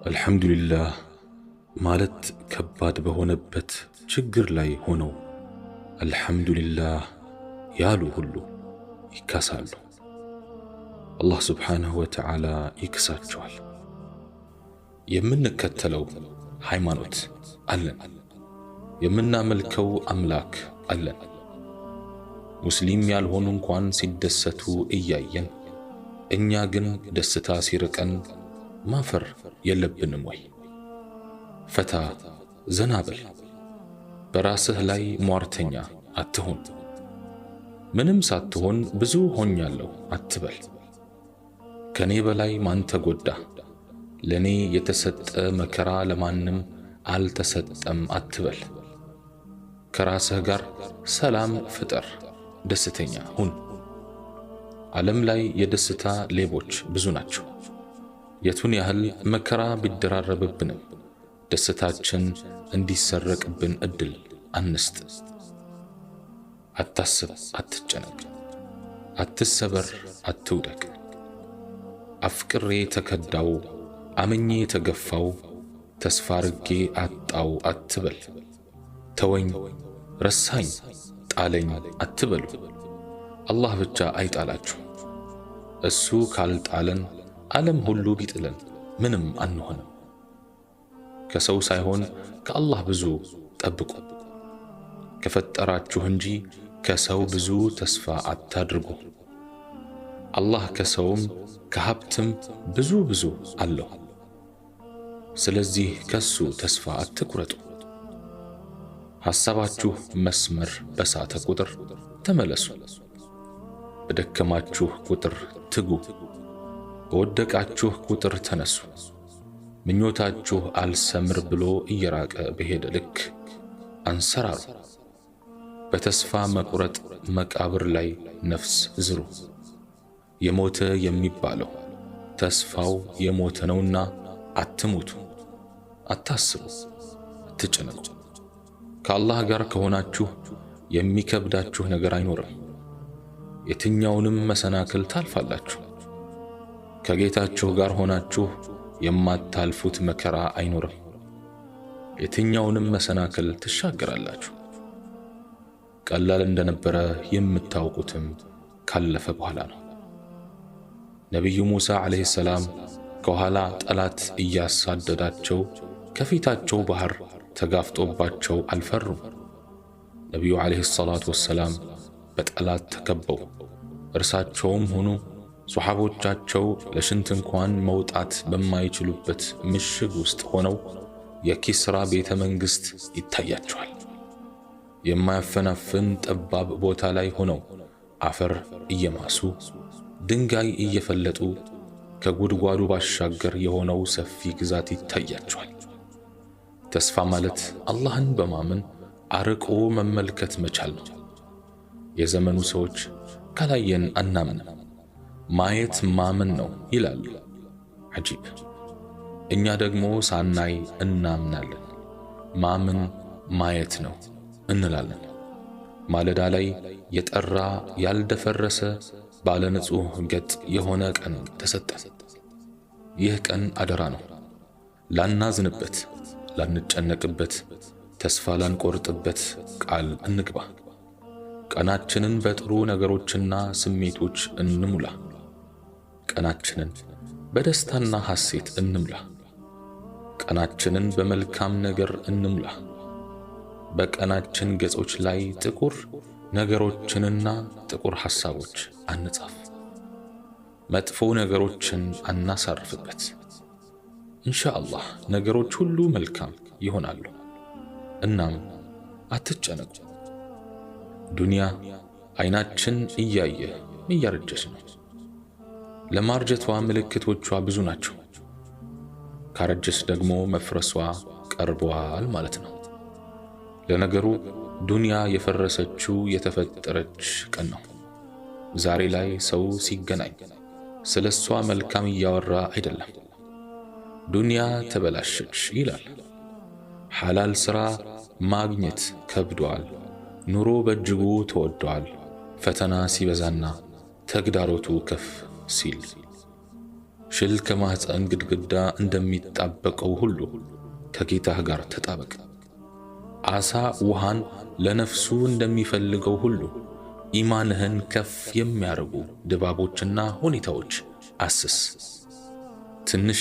አልሐምዱሊላህ ማለት ከባድ በሆነበት ችግር ላይ ሆነው አልሐምዱሊላህ ያሉ ሁሉ ይካሳሉ። አላህ ስብሓንሁ ወተዓላ ይክሳቸዋል። የምንከተለው ሃይማኖት አለን፣ የምናመልከው አምላክ አለን። ሙስሊም ያልሆኑ እንኳን ሲደሰቱ እያየን እኛ ግን ደስታ ሲርቀን ማፈር የለብንም ወይ? ፈታ ዘና በል፣ በራስህ ላይ ሟርተኛ አትሁን። ምንም ሳትሆን ብዙ ሆኛለሁ አትበል። ከኔ በላይ ማን ተጎዳ? ለኔ የተሰጠ መከራ ለማንም አልተሰጠም አትበል። ከራስህ ጋር ሰላም ፍጠር፣ ደስተኛ ሁን። ዓለም ላይ የደስታ ሌቦች ብዙ ናቸው። የቱን ያህል መከራ ቢደራረብብንም ደስታችን እንዲሰረቅብን እድል አንስጥ። አታስብ፣ አትጨነቅ፣ አትሰበር፣ አትውደቅ። አፍቅሬ ተከዳው፣ አምኜ ተገፋው፣ ተስፋ አርጌ አጣው አትበል። ተወኝ፣ ረሳኝ፣ ጣለኝ አትበሉ። አላህ ብቻ አይጣላችሁ። እሱ ካልጣለን ዓለም ሁሉ ቢጥለን ምንም አንሆንም። ከሰው ሳይሆን ከአላህ ብዙ ጠብቁ። ከፈጠራችሁ እንጂ ከሰው ብዙ ተስፋ አታድርጉ። አላህ ከሰውም ከሀብትም ብዙ አለው። ስለዚህ ከሱ ተስፋ አትቁረጡ። ሐሳባችሁ መስመር በሳተ ቁጥር ተመለሱ። በደከማችሁ ቁጥር ትጉ። በወደቃችሁ ቁጥር ተነሱ። ምኞታችሁ አልሰምር ብሎ እየራቀ በሄደ ልክ አንሰራሩ። በተስፋ መቁረጥ መቃብር ላይ ነፍስ ዝሩ። የሞተ የሚባለው ተስፋው የሞተ ነውና አትሙቱ፣ አታስቡ፣ አትጨነቁ። ከአላህ ጋር ከሆናችሁ የሚከብዳችሁ ነገር አይኖርም። የትኛውንም መሰናክል ታልፋላችሁ። ከጌታችሁ ጋር ሆናችሁ የማታልፉት መከራ አይኖርም። የትኛውንም መሰናክል ትሻገራላችሁ። ቀላል እንደነበረ የምታውቁትም ካለፈ በኋላ ነው። ነቢዩ ሙሳ ዓለይሂ ሰላም ከኋላ ጠላት እያሳደዳቸው ከፊታቸው ባህር ተጋፍጦባቸው አልፈሩም። ነቢዩ ዓለይሂ ሰላቱ ወሰላም በጠላት ተከበው እርሳቸውም ሆኑ ሱሐቦቻቸው ለሽንት እንኳን መውጣት በማይችሉበት ምሽግ ውስጥ ሆነው የኪስራ ቤተ መንግሥት ይታያቸዋል። የማያፈናፍን ጠባብ ቦታ ላይ ሆነው አፈር እየማሱ ድንጋይ እየፈለጡ ከጉድጓዱ ባሻገር የሆነው ሰፊ ግዛት ይታያቸዋል። ተስፋ ማለት አላህን በማመን አርቆ መመልከት መቻል ነው። የዘመኑ ሰዎች ካላየን አናምንም፣ ማየት ማመን ነው ይላሉ። አጂብ! እኛ ደግሞ ሳናይ እናምናለን። ማመን ማየት ነው እንላለን። ማለዳ ላይ የጠራ ያልደፈረሰ ባለ ንጹሕ ገጽ የሆነ ቀን ተሰጠን። ይህ ቀን አደራ ነው። ላናዝንበት፣ ላንጨነቅበት፣ ተስፋ ላንቆርጥበት ቃል እንግባ። ቀናችንን በጥሩ ነገሮችና ስሜቶች እንሙላ። ቀናችንን በደስታና ሐሴት እንሙላ። ቀናችንን በመልካም ነገር እንሙላ። በቀናችን ገጾች ላይ ጥቁር ነገሮችንና ጥቁር ሐሳቦች አንጻፍ። መጥፎ ነገሮችን አናሳርፍበት። ኢንሻአላህ ነገሮች ሁሉ መልካም ይሆናሉ። እናም አትጨነቁ። ዱንያ አይናችን እያየ እያረጀች ነው። ለማርጀቷ ምልክቶቿ ብዙ ናቸው። ካረጀች ደግሞ መፍረሷ ቀርቧል ማለት ነው። ለነገሩ ዱንያ የፈረሰችው የተፈጠረች ቀን ነው። ዛሬ ላይ ሰው ሲገናኝ ስለሷ መልካም እያወራ አይደለም። ዱንያ ተበላሸች ይላል። ሐላል ሥራ ማግኘት ከብዷል። ኑሮ በእጅጉ ተወዷል። ፈተና ሲበዛና ተግዳሮቱ ከፍ ሲል ሽል ከማህፀን ግድግዳ እንደሚጣበቀው ሁሉ ከጌታህ ጋር ተጣበቅ። ዓሣ ውሃን ለነፍሱ እንደሚፈልገው ሁሉ ኢማንህን ከፍ የሚያደርጉ ድባቦችና ሁኔታዎች አስስ። ትንሽ